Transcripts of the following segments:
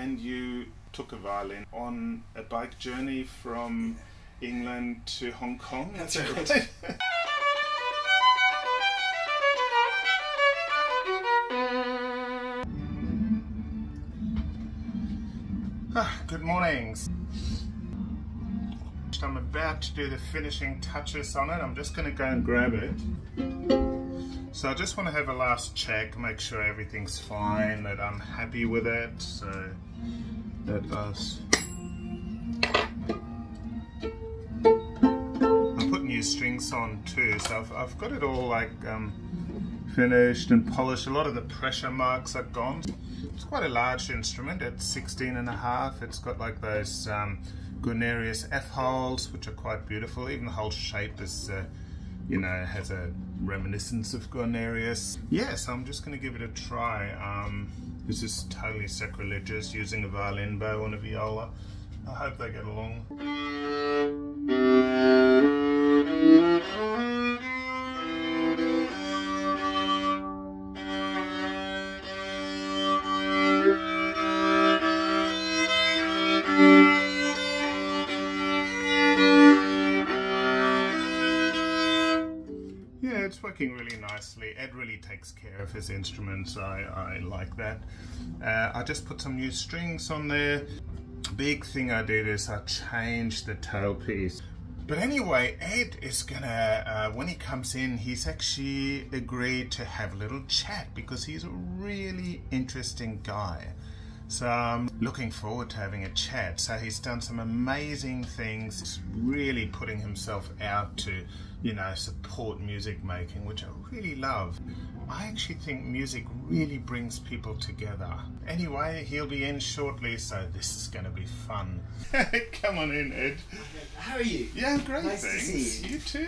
and you took a violin on a bike journey from England to Hong Kong. That's right. Good mornings. I'm about to do the finishing touches on it. I'm just going to go and grab it. So I just want to have a last check, make sure everything's fine, that I'm happy with it. So that goes. I put new strings on too, so I've got it all like finished and polished. A lot of the pressure marks are gone. It's quite a large instrument. It's 16.5. It's got like those Guarnerius F holes, which are quite beautiful. Even the whole shape is, you know, has a reminiscence of Guarnerius. Yeah, so I'm just going to give it a try. This is totally sacrilegious, using a violin bow on a viola. I hope they get along. It's working really nicely. Ed really takes care of his instruments. I like that. I just put some new strings on there. Big thing I did is I changed the tailpiece. But anyway, Ed is gonna, when he comes in, he's actually agreed to have a little chat because he's a really interesting guy. So I'm looking forward to having a chat. So he's done some amazing things. He's really putting himself out to, you know, support music making, which I really love. I actually think music really brings people together. Anyway, he'll be in shortly, so this is going to be fun. Come on in, Ed. How are you? Yeah, great, nice thanks. To see you too.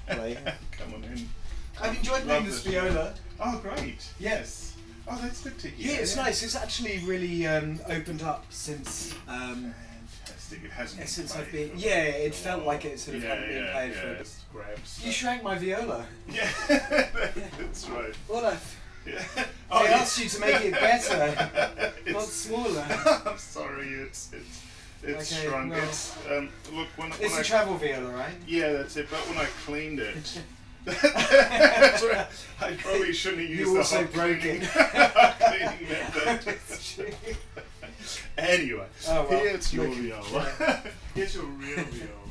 Hello. Come on in. I've enjoyed playing this viola. Oh, great. Yes. Oh, that's good to hear. Yeah, it's nice. It's actually really opened up since. Fantastic. It hasn't been since played I've been. Yeah, it felt like it sort of hadn't been played for. Just grabs. You shrank my viola. Yeah, that's right. Olaf. Yeah. I asked you to make it better, not smaller. I'm sorry, it's okay, shrunk. Well, it's look when it's a travel viola, right? Yeah, that's it. But when I cleaned it. That's right. I probably shouldn't have used you the also hot broke cleaning, it. cleaning method. Anyway, here's your viola. Here's your real viola.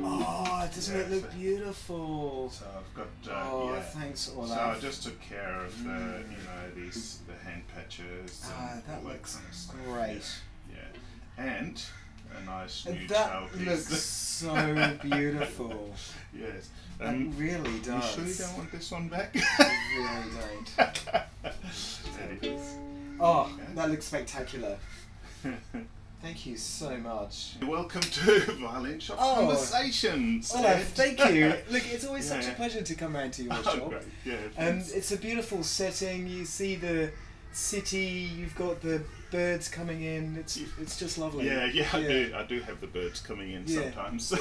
Oh, doesn't it look beautiful? So I've got. Thanks, Olaf. So I just took care of the, you know, the hand patches. That looks great. Yeah, and a nice new that tailpiece. Looks so beautiful. Yes. It really does. You sure you don't want this one back? I really don't. There it is. Oh, that looks spectacular. Thank you so much. Welcome to Violin Shop Conversations. Olaf, thank you. Look, it's always such a pleasure to come round to your shop. Great. Yeah, it's a beautiful setting. You see the city. You've got the birds coming in. It's just lovely. Yeah, I do have the birds coming in sometimes.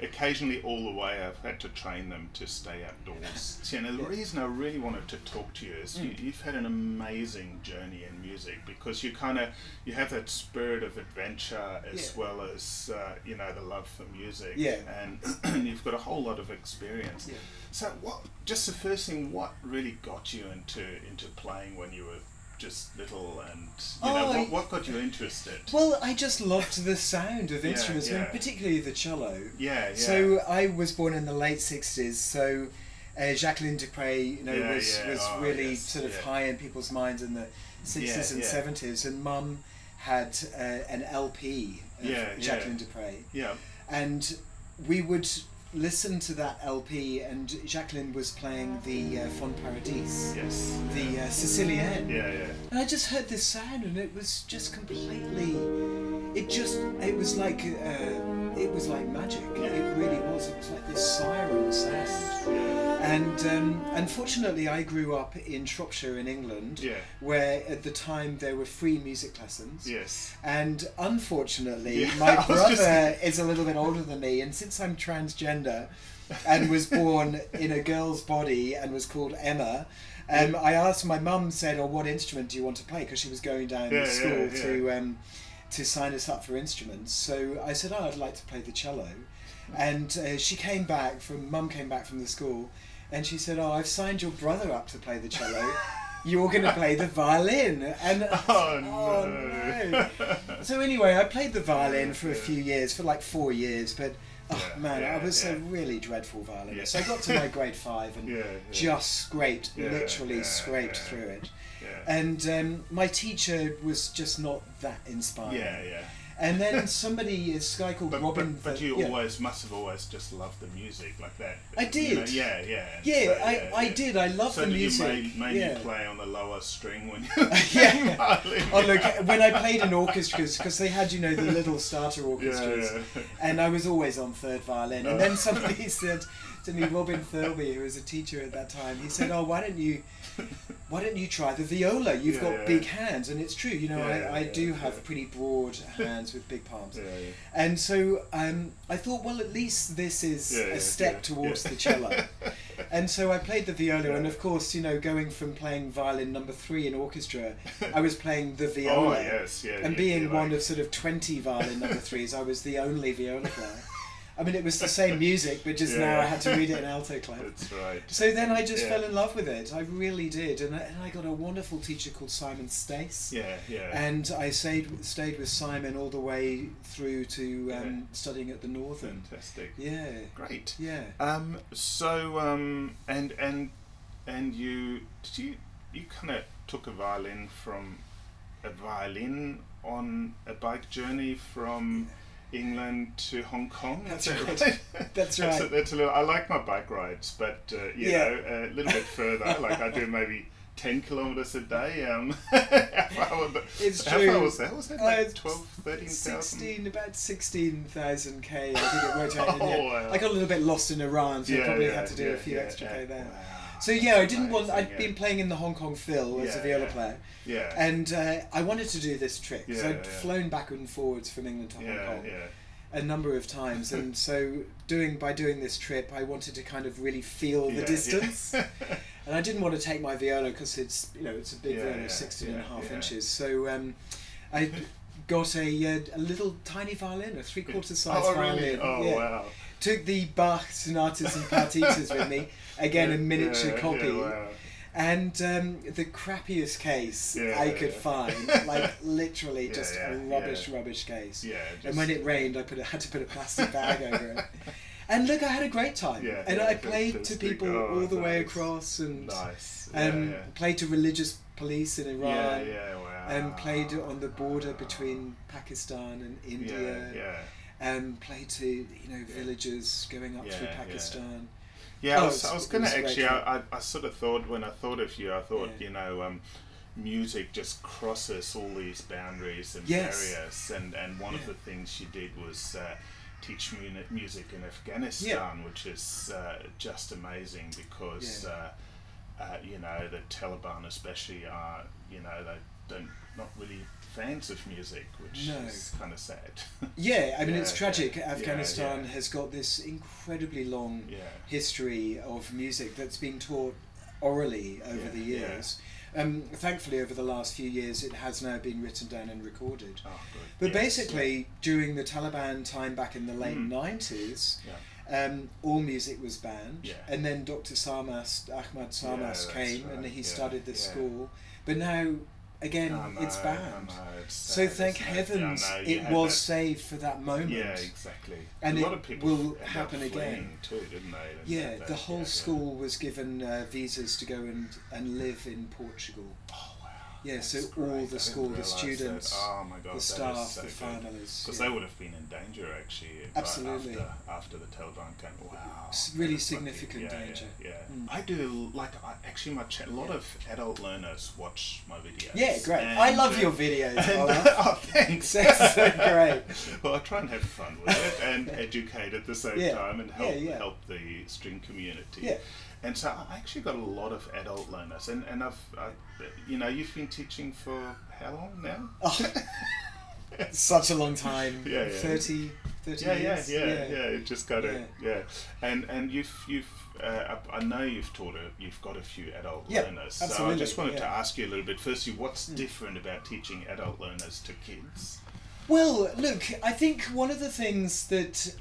Occasionally, all the way, I've had to train them to stay outdoors. You know, the reason I really wanted to talk to you is you've had an amazing journey in music because you have that spirit of adventure as well as you know, the love for music. Yeah. And you've got a whole lot of experience. Yeah. So, just the first thing, what really got you into playing when you were just little, and you know, what got you interested? Well, I just loved the sound of instruments, and particularly the cello. Yeah. So I was born in the late '60s, so Jacqueline du Pré, you know, was really sort of high in people's minds in the '60s and '70s, and Mum had an LP of Jacqueline du Pré. Yeah. And we would listen to that LP, and Jacqueline was playing the Fond Paradis, the Sicilienne. And I just heard this sound, and it was just completely. It was like magic. It really was. It was like this siren sound. And unfortunately, I grew up in Shropshire in England, where at the time there were free music lessons. Yes. And unfortunately, my brother is a little bit older than me, and since I'm transgender and was born in a girl's body and was called Emma, I asked, my mum said, "Oh, what instrument do you want to play?" Because she was going down to school to sign us up for instruments. So I said, "Oh, I'd like to play the cello." And Mum came back from the school, and she said, "Oh, I've signed your brother up to play the cello. You're going to play the violin." And no. So anyway, I played the violin for a few years, for like 4 years, but I was a really dreadful violinist. So I got to my grade 5 and just scraped through it. And my teacher was just not that inspiring. And then this guy called Robin. But you must have always just loved the music like that. I did. I did. I loved the music. You mainly play on the lower string when you violin. Oh look, when I played in orchestras, because they had, the little starter orchestras, and I was always on third violin. And then somebody said to me, Robin Thirlby, who was a teacher at that time, he said, "Oh, why don't you try the viola? You've got big hands." And it's true, I do have pretty broad hands with big palms. And so I thought, well, at least this is a step towards the cello. And so I played the viola, and of course, going from playing violin number 3 in orchestra, I was playing the viola. And being one of sort of 20 violin number 3s, I was the only viola player. I mean, it was the same music, but just now I had to read it in alto clef. That's right. So then I just fell in love with it. I really did, and I got a wonderful teacher called Simon Stace. And I stayed with Simon all the way through to studying at the Northern. Fantastic. Yeah. Great. Yeah. And you kind of took a violin on a bike journey from England to Hong Kong. That's right. That's right. That's a little. I like my bike rides, but a little bit further. Like I do maybe 10 kilometers a day. It's how true. How far was that? Was that like 12, 13,000? About 16,000 K. I think it worked out. Wow. I got a little bit lost in Iran, so I probably had to do a few extra K there. Wow. So I didn't want. I'd been playing in the Hong Kong Phil as a viola player, and I wanted to do this trick because I'd flown back and forwards from England to Hong Kong a number of times, and so by doing this trip, I wanted to kind of really feel the distance, and I didn't want to take my viola because it's a big viola, 16.5 inches. So I got a little tiny violin, a 3/4 size violin. Really? Oh wow! Took the Bach sonatas and partitas with me. Again, a miniature copy, and the crappiest case I could find, like literally just a rubbish case. And when it rained, I had to put a plastic bag over it. And look, I had a great time, and I played to people all the way across, and played to religious police in Iran, and played on the border between Pakistan and India, and played to villagers going up through Pakistan. I was going to actually. I sort of thought when I thought of you, I thought music just crosses all these boundaries and barriers, and one of the things you did was teach music in Afghanistan, which is just amazing because the Taliban especially are they not really fans of music, which is kind of sad. I mean it's tragic. Afghanistan has got this incredibly long history of music that's been taught orally over the years. Thankfully over the last few years it has now been written down and recorded. But basically during the Taliban time back in the late 90s, all music was banned, and then Dr. Ahmad Sarmas came and he started this school, but now again, it's banned. It's so thank heavens it was saved for that moment. Yeah, exactly. And a lot of people will happen again too, didn't they? The whole school was given visas to go and live in Portugal. Oh wow. So all the school, the students, the staff, the families. Because they would have been in danger actually. Absolutely. After the Taliban came. Wow. Really significant danger. I do actually a lot of adult learners watch my videos. Yeah, great. I love your videos, Olaf. Oh, thanks. That's so great. Well, I try and have fun with it and educate at the same time and help the string community. And so I actually got a lot of adult learners, and I've you've been teaching for how long now? Such a long time. 30 years. It just got and you've I know you've got a few adult Yep, learners, absolutely, so I just wanted to ask you a little bit. Firstly, what's different about teaching adult learners to kids? Well, look, I think one of the things that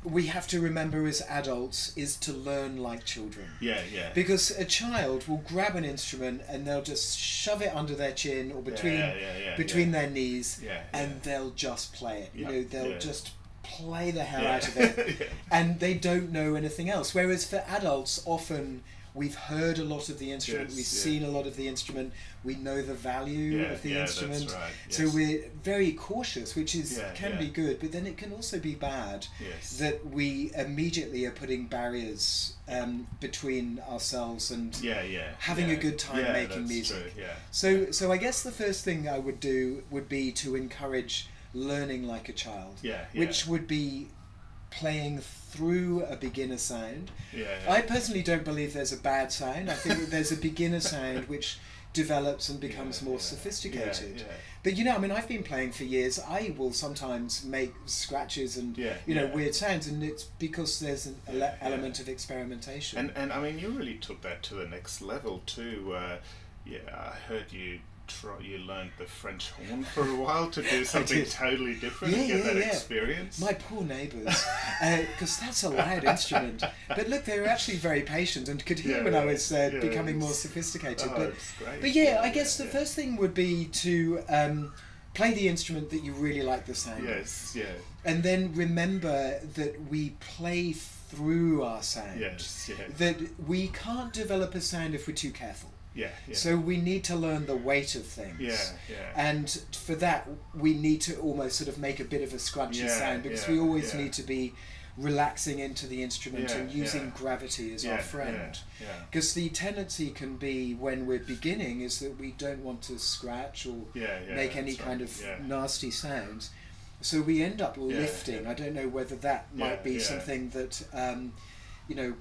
we have to remember as adults is to learn like children. Yeah, yeah. Because a child will grab an instrument and they'll just shove it under their chin or between their knees, and they'll just play it. You know, they'll just play the hell out of it, and they don't know anything else. Whereas for adults, often we've heard a lot of the instrument, we've seen a lot of the instrument, we know the value of the instrument, that's right. So we're very cautious, which is can be good, but then it can also be bad that we immediately are putting barriers between ourselves and having a good time making music. So I guess the first thing I would do would be to encourage learning like a child, which would be playing through a beginner sound. I personally don't believe there's a bad sound. I think that there's a beginner sound which develops and becomes more sophisticated. But you know, I mean, I've been playing for years. I will sometimes make scratches and you know, weird sounds, and it's because there's an element of experimentation. And I mean, you really took that to the next level too. I heard you learned the French horn for a while to do something totally different and get that experience. My poor neighbours, because that's a loud instrument. But look, they were actually very patient and could hear when I was becoming more sophisticated. But I guess the first thing would be to play the instrument that you really like the sound of. And then remember that we play through our sound. That we can't develop a sound if we're too careful. So we need to learn the weight of things. And for that, we need to almost sort of make a bit of a scrunchy sound, because we always need to be relaxing into the instrument and using gravity as our friend. Because the tendency can be when we're beginning is that we don't want to scratch or make any kind of nasty sounds. So we end up lifting. I don't know whether that might be something that you know,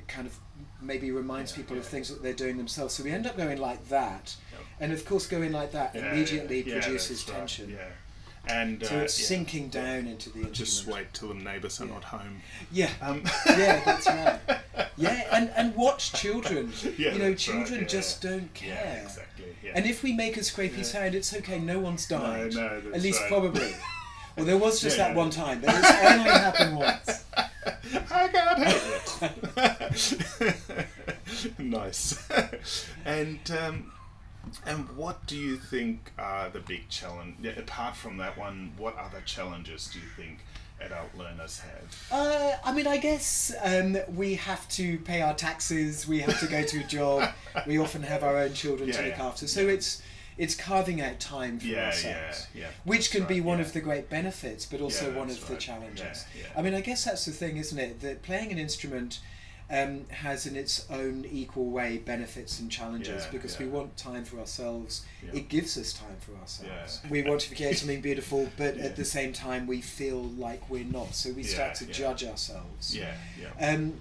kind of maybe reminds people of things that they're doing themselves. So we end up going like that, and of course going like that immediately produces tension. And so it's sinking down into the instrument. Just wait till the neighbours are not home. That's right. And watch children. You know, children just don't care. And if we make a scrapey sound, it's okay. No one's died. No, at least probably. Well, there was just that one time, but it's only happened once. I can't help it. Nice. And what do you think are the big challenge? Apart from that one, what other challenges do you think adult learners have? I mean, I guess we have to pay our taxes. We have to go to a job. We often have our own children to look after. So it's carving out time for ourselves, which can be one of the great benefits, but also one of the challenges. I mean, I guess that's the thing, isn't it? That playing an instrument has in its own equal way benefits and challenges, because we want time for ourselves. It gives us time for ourselves. We want to create something beautiful, but at the same time we feel like we're not, so we start to judge ourselves.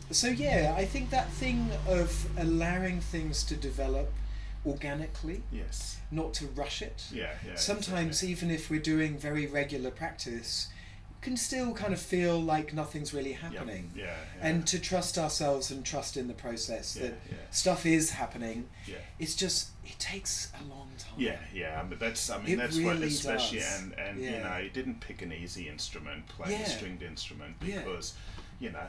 So I think that thing of allowing things to develop organically, not to rush it. Sometimes even if we're doing very regular practice, can still kind of feel like nothing's really happening. And to trust ourselves and trust in the process that stuff is happening. It's just, it takes a long time. But that's, I mean, that's really what, especially, and you know, you didn't pick an easy instrument, playing a stringed instrument, because you know,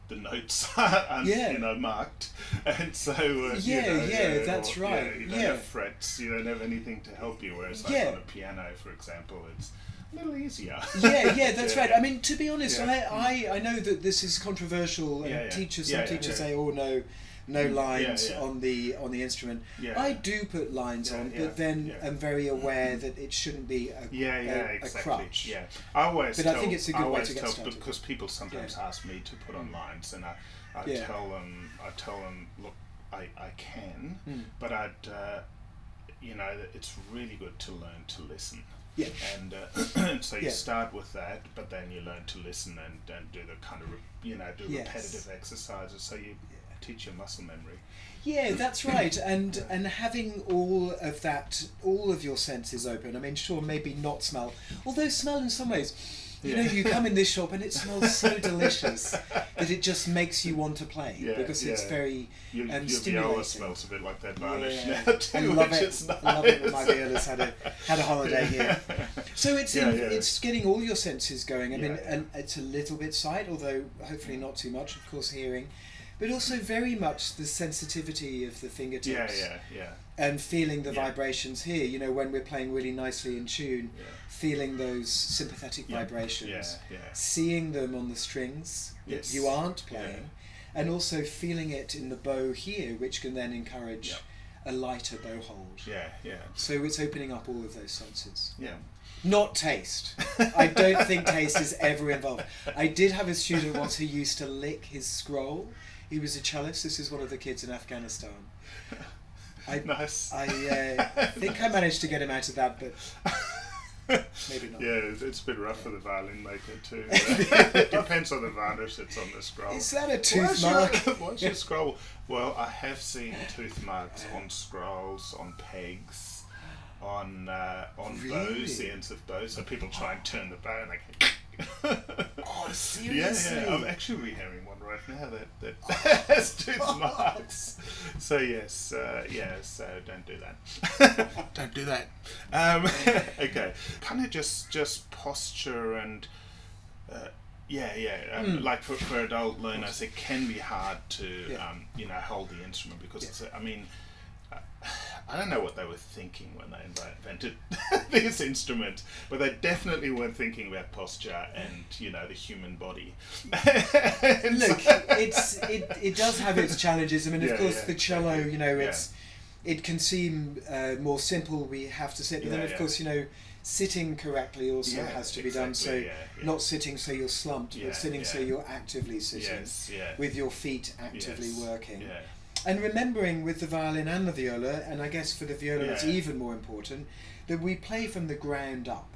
the notes aren't you know, marked, and so that's right. You don't have frets, you don't have anything to help you, whereas like on a piano, for example, it's a little easier. That's right. I mean, to be honest, I know that this is controversial, and some teachers say, oh no lines on the instrument. I do put lines on, but then I'm very aware that it shouldn't be a crutch. I always but tell, I think it's a good way to get started, because people sometimes ask me to put on lines, and I tell them, look, I can, but you know, it's really good to learn to listen. And so you start with that, but then you learn to listen and do the kind of do repetitive exercises, so you teach your muscle memory. That's right. And having all of your senses open. I mean, sure, maybe not smell, although smell in some ways, You know, you come in this shop and it smells so delicious that it just makes you want to play because it's very your stimulating. viola smells a bit like that varnish now too, I love which it. is nice. I love it when my violist had a holiday here. So it's getting all your senses going. I mean, and it's a little bit sight, although hopefully not too much, of course, hearing. But also very much the sensitivity of the fingertips. And feeling the vibrations here, you know, when we're playing really nicely in tune, feeling those sympathetic vibrations, seeing them on the strings that you aren't playing, and also feeling it in the bow here, which can then encourage a lighter bow hold. So it's opening up all of those senses. Not taste. I don't think taste is ever involved. I did have a student once who used to lick his scroll. He was a cellist. This is one of the kids in Afghanistan. Nice. I think I managed to get him out of that, but maybe not. Yeah, it's a bit rough for the Violinmaker too. It depends on the varnish that's on the scroll. Is that a tooth mark? What's your scroll? Well, I have seen tooth marks on scrolls, on pegs, on bows, the ends of bows. So people try and turn the bow and they can... Oh, seriously? Yeah, I'm actually having one right now that has tooth marks. So yes, so don't do that. Don't do that. Okay, kind of just posture and like for adult learners, it can be hard to hold the instrument because it's I don't know what they were thinking when they invented this instrument, but they definitely weren't thinking about posture and, you know, the human body. Look, it does have its challenges. I mean, of course, the cello, you know, it can seem more simple. We have to sit, but then, of course, you know, sitting correctly also has to be done. So not sitting so you're slumped, but sitting so you're actively sitting with your feet actively working. And remembering with the violin and the viola, and I guess for the viola it's even more important, that we play from the ground up.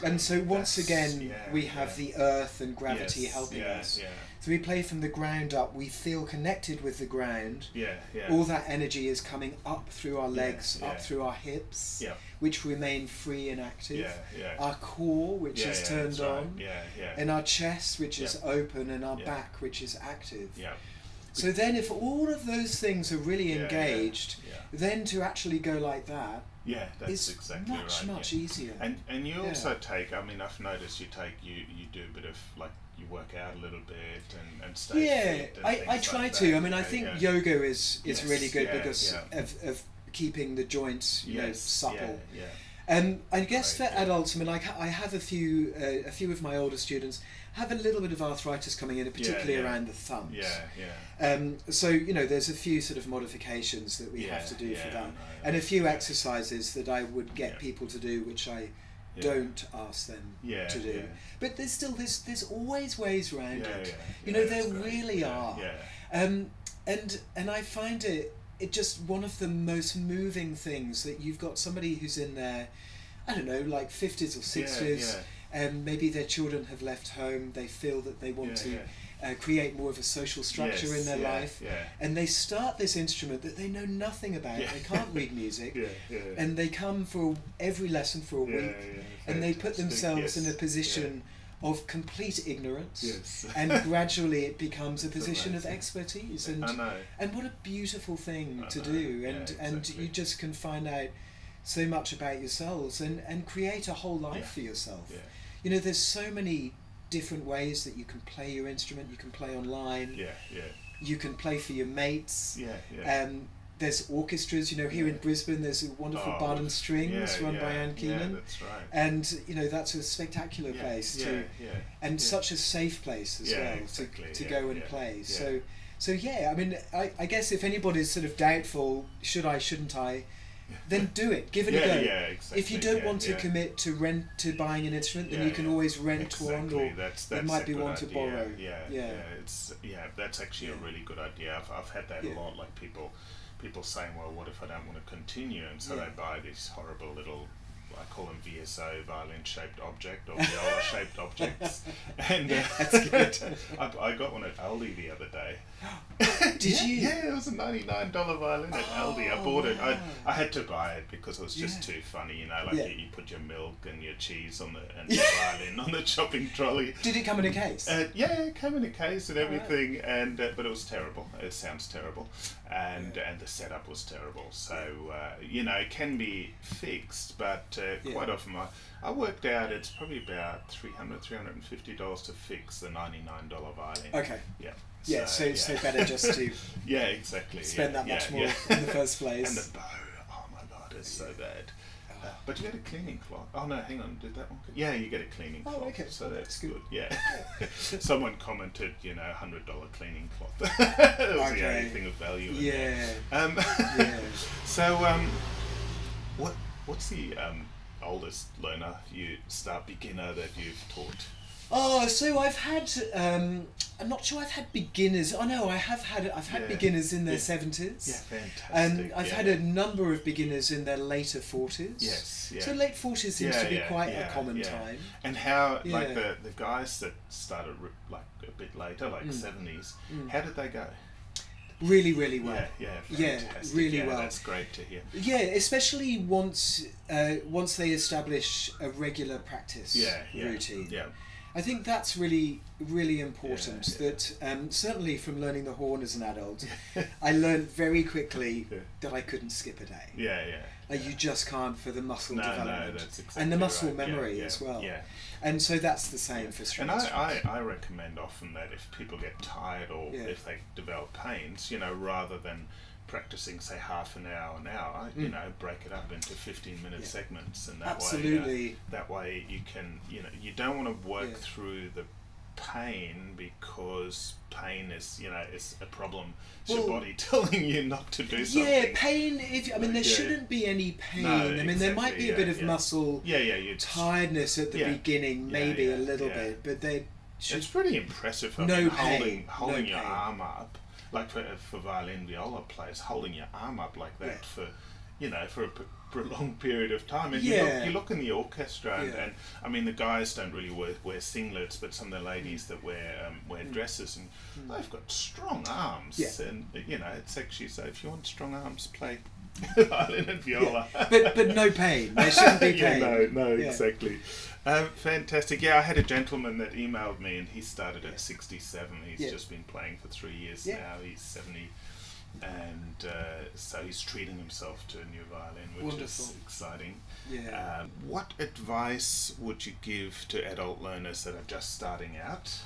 And so once again we have the earth and gravity helping us. So we play from the ground up, we feel connected with the ground. All that energy is coming up through our legs, up through our hips, which remain free and active. Our core, which is turned on, and our chest, which is open, and our back, which is active. So then if all of those things are really engaged, then to actually go like that that's exactly much easier. And you also take, I mean, I've noticed you do a bit of, like, you work out a little bit and stay fit. I try like to. I mean, I think yoga is really good because of keeping the joints supple. And I guess for adults, I mean, I have a few of my older students have a little bit of arthritis coming in, particularly around the thumbs. So, you know, there's a few sort of modifications that we have to do for that, and a few exercises that I would get people to do, which I don't ask them to do. But there's still there's always ways around it. You know, there really are. And I find it just one of the most moving things that you've got somebody who's in their, I don't know, like 50s or 60s. Maybe their children have left home, they feel that they want to create more of a social structure in their life, and they start this instrument that they know nothing about, they can't read music, and they come for every lesson for a week, and they put themselves in a position of complete ignorance, and gradually it becomes a position of expertise, and what a beautiful thing to do, and you just can find out so much about yourselves and create a whole life for yourself. You know, there's so many different ways that you can play your instrument. You can play online. You can play for your mates. There's orchestras. You know, here in Brisbane, there's a wonderful Bard and Strings run by Anne Keenan. That's right. And you know, that's a spectacular place and such a safe place as well to go and play. So yeah, I mean, I guess if anybody's sort of doubtful, should I, shouldn't I? Then do it. Give it a go. Exactly. If you don't want to commit to buying an instrument, then you can always rent one, or it might be one to borrow. That's actually a really good idea. I've had that a lot. Like people saying, well, what if I don't want to continue? And so they buy these horrible little I call them VSO, violin-shaped object, or viola-shaped objects. And That's good. I got one at Aldi the other day. Did you? Yeah, it was a $99 violin at Aldi. I bought it. I had to buy it because it was just too funny, you know, like you put your milk and your cheese on and your violin on the shopping trolley. Did it come in a case? Yeah, it came in a case and everything, and but it was terrible. It sounds terrible, and the setup was terrible. So you know, it can be fixed, but quite often I worked out it's probably about $350 to fix the $99 violin. Okay. Yeah. Yeah, so better just to exactly spend that much more in the first place. And the bow, oh my god, it's so bad. But you get a cleaning cloth. Oh no, hang on, did that one? Yeah, you get a cleaning cloth. Okay. So that's good. Yeah. Someone commented, you know, $100 cleaning cloth. That was the only thing of value in there. So, what's the oldest learner, beginner that you've taught? Oh, so I've had. I'm not sure I've had beginners. Oh no, I've had beginners in their 70s. Yeah, fantastic. And I've had a number of beginners in their later 40s. Yes. Yeah. So late 40s seems to be quite a common time. And how, like the guys that started like a bit later, like 70s, how did they go? Really, really well. Fantastic. Really well. That's great to hear. Yeah, especially once they establish a regular practice routine. Yeah. I think that's really, really important. That certainly from learning the horn as an adult, I learned very quickly that I couldn't skip a day. Like you just can't for the muscle development that's exactly and the muscle memory as well. And so that's the same for string. And I recommend often that if people get tired or if they develop pains, you know, rather than practicing say half an hour, you know, break it up into 15-minute segments, and that way you can, you know, you don't want to work through the pain, because pain is, you know, it's a problem. It's your body telling you not to do something. Yeah, pain. There shouldn't be any pain. No, there might be a bit of muscle tiredness at the beginning, maybe a little bit, but it's pretty impressive. Holding your arm up. Like for violin viola players, holding your arm up like that for, you know, for a prolonged period of time. And you look in the orchestra, and I mean the guys don't really wear singlets, but some of the ladies that wear dresses, and they've got strong arms. And you know, it's actually, so if you want strong arms, play violin and viola. But no pain. There shouldn't be pain. No, exactly. Fantastic. Yeah, I had a gentleman that emailed me, and he started at 67. He's just been playing for 3 years now. He's 70, and so he's treating himself to a new violin, which is exciting. What advice would you give to adult learners that are just starting out?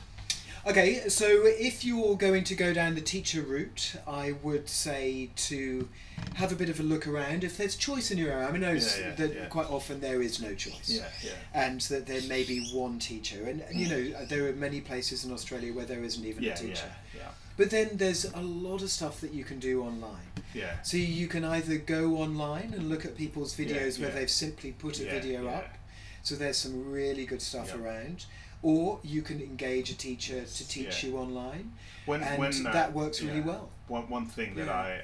Okay, so if you're going to go down the teacher route, I would say to have a bit of a look around. If there's choice in your area, I know that quite often there is no choice, and that there may be one teacher, and you know, there are many places in Australia where there isn't even a teacher. But then there's a lot of stuff that you can do online. So you can either go online and look at people's videos where they've simply put a video up. So there's some really good stuff around. Or you can engage a teacher to teach you online, and that works really well. One thing that I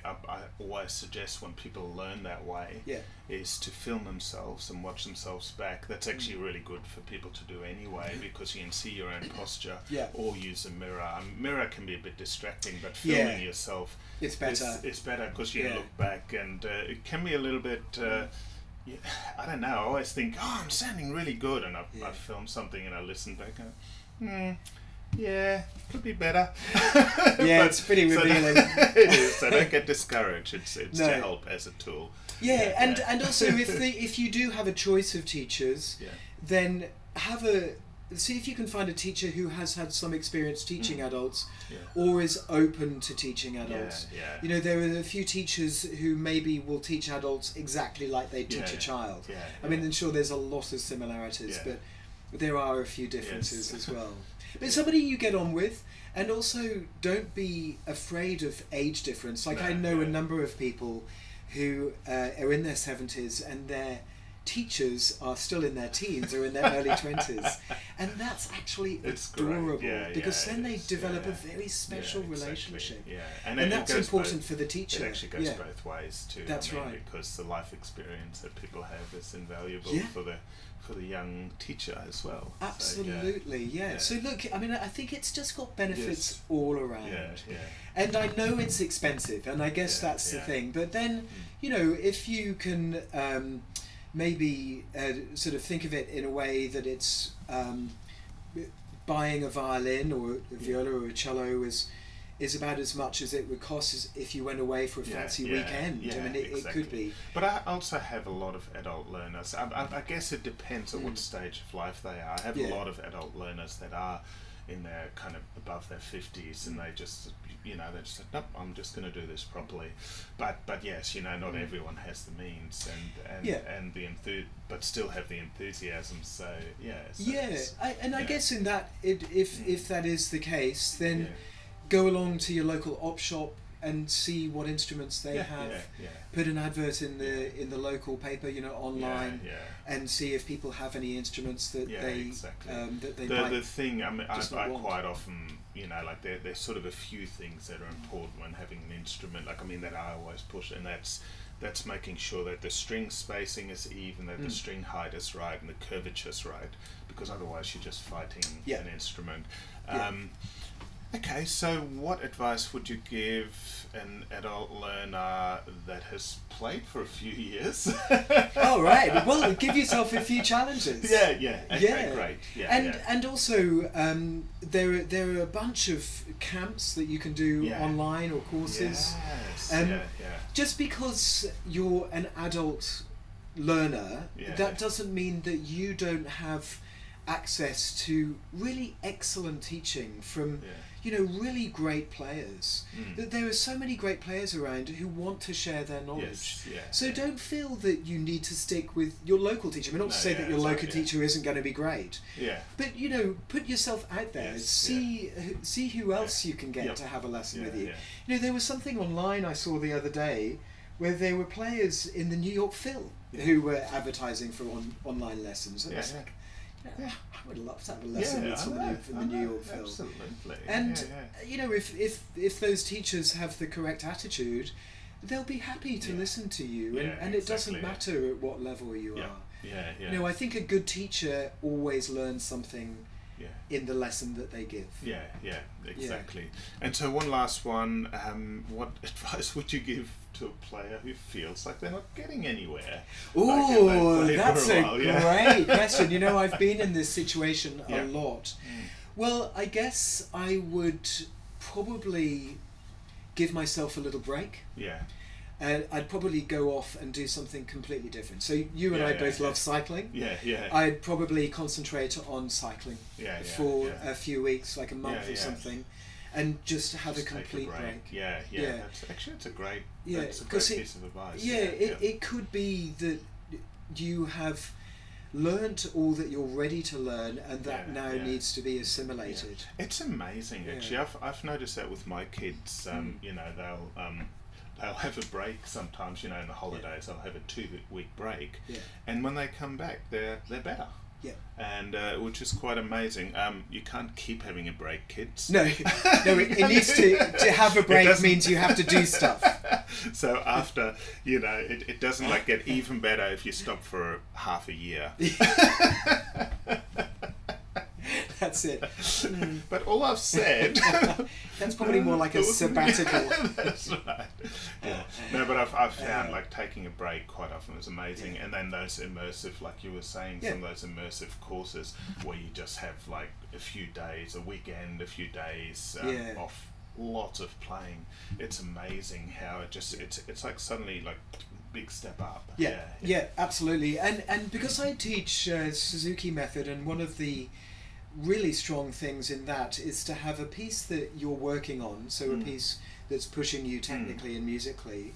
always suggest when people learn that way is to film themselves and watch themselves back. That's actually really good for people to do anyway, because you can see your own posture, or use a mirror. A mirror can be a bit distracting, but filming yourself it's better. It's better because you look back, and it can be a little bit... I don't know, I always think, I'm sounding really good, and I film something and I listen back and could be better. It's pretty revealing. It is, so don't get discouraged. It's to help as a tool. And also if you do have a choice of teachers, then see if you can find a teacher who has had some experience teaching adults, or is open to teaching adults. You know, there are a few teachers who maybe will teach adults exactly like they teach a child. I mean, I'm sure there's a lot of similarities, but there are a few differences as well. But somebody you get on with, and also don't be afraid of age difference. Like I know a number of people who are in their 70s, and they're teachers are still in their teens or in their early 20s, and that's actually adorable, because then they develop a very special relationship, and that's important for the teacher. It actually goes both ways too. That's right, because the life experience that people have is invaluable for the young teacher as well. Absolutely, so look, I mean, I think it's just got benefits all around, and I know it's expensive, and I guess that's the thing, but then you know, if you can maybe sort of think of it in a way that it's buying a violin or a viola or a cello is about as much as it would cost as if you went away for a fancy weekend. I mean, it could be. But I also have a lot of adult learners. I guess it depends on what stage of life they are. I have a lot of adult learners that are in their kind of above their 50s, and they just, you know, they just said, nope, I'm just going to do this properly. But yes, you know, not everyone has the means and the but still have the enthusiasm. So I guess in that, if that is the case, then go along to your local op shop and see what instruments they have. Put an advert in the local paper, you know, online, and see if people have any instruments that they that they might. The thing, I mean, I quite often, you know, like there's sort of a few things that are important when having an instrument. Like, I mean, that I always push, and that's making sure that the string spacing is even, that the string height is right, and the curvature is right, because otherwise you're just fighting an instrument. Okay, so what advice would you give an adult learner that has played for a few years? All right. Well, give yourself a few challenges. Okay, great. And also, there are a bunch of camps that you can do online, or courses. Just because you're an adult learner, that doesn't mean that you don't have access to really excellent teaching from you know, really great players. There are so many great players around who want to share their knowledge. So don't feel that you need to stick with your local teacher. I mean, not to say that your local teacher isn't going to be great. But you know, put yourself out there. See who else you can get to have a lesson with you. You know, there was something online I saw the other day where there were players in the New York Phil who were advertising for online lessons. And I was like, I would love to have a lesson with somebody from the New York Phil. Absolutely. And you know, if those teachers have the correct attitude, they'll be happy to listen to you, and it doesn't matter at what level you are. You know, I think a good teacher always learns something in the lesson that they give. Exactly. And so one last one, what advice would you give to a player who feels like they're not getting anywhere? Oh, that's a great question. You know, I've been in this situation a lot. Well, I guess I would probably give myself a little break. I'd probably go off and do something completely different. So you and I both love cycling. I'd probably concentrate on cycling for a few weeks, like a month or something, and just have a complete break. It's a great piece of advice. It could be that you have learnt all that you're ready to learn, and that now needs to be assimilated. It's amazing, actually. I've noticed that with my kids. You know, they'll have a break sometimes, you know, in the holidays. They'll have a 2-week break, and when they come back, they're better. And which is quite amazing. You can't keep having a break, kids. No, it needs to have a break means you have to do stuff. So after, you know, it doesn't like get even better if you stop for half a year. That's it. But Olaf said... That's probably more like a sabbatical. That's right. No, but I've found like taking a break quite often is amazing. And then those immersive, like you were saying, some of those immersive courses where you just have like a few days, a weekend, a few days off, lots of playing. It's amazing how it just, it's like suddenly like big step up. Yeah, absolutely. And because I teach Suzuki method, and one of the really strong things in that is to have a piece that you're working on, so a piece that's pushing you technically and musically,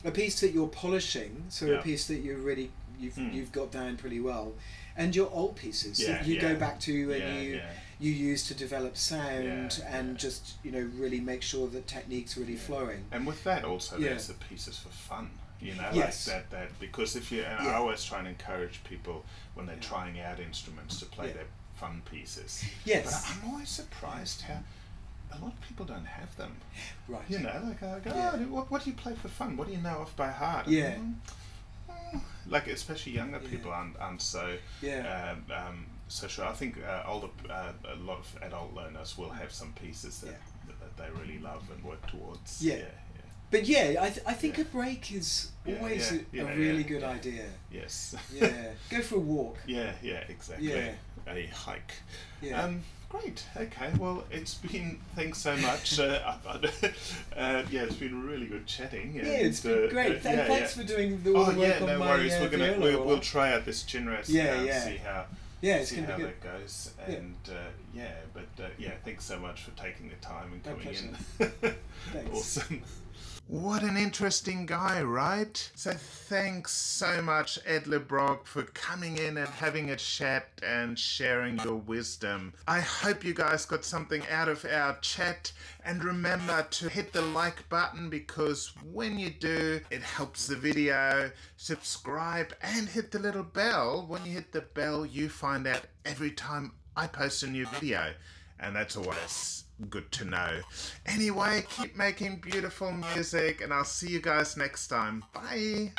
a piece that you're polishing, so a piece that you've got down pretty well, and your old pieces that you go back to and you use to develop sound and just, you know, really make sure that technique's really flowing. And with that also there's the pieces for fun You know, yes. like that because if you, and I always try and encourage people when they're trying out instruments to play their fun pieces. Yes. But I'm always surprised how a lot of people don't have them. Right. You know, like I go, oh, what do you play for fun? What do you know off by heart? Yeah. Like especially younger people aren't so so sure. I think a lot of adult learners will have some pieces that they really love and work towards. Yeah. But I think a break is always a really good idea. Yes. Yeah. Go for a walk. Yeah, exactly. Yeah. A hike. Yeah. Great. Okay. Well, thanks so much. It's been really good chatting. Yeah, it's been great. Thanks for doing all the work on no my worries. We'll viola. try out this Chinrez now and see how it's gonna be good. that goes. And thanks so much for taking the time and coming in. Thanks. Awesome. What an interesting guy, right? So thanks so much, Ed Le Brocq, for coming in and having a chat and sharing your wisdom. I hope you guys got something out of our chat, and remember to hit the like button because when you do, it helps the video. Subscribe and hit the little bell. When you hit the bell, you find out every time I post a new video, and that's always good to know. Anyway, keep making beautiful music and I'll see you guys next time. Bye!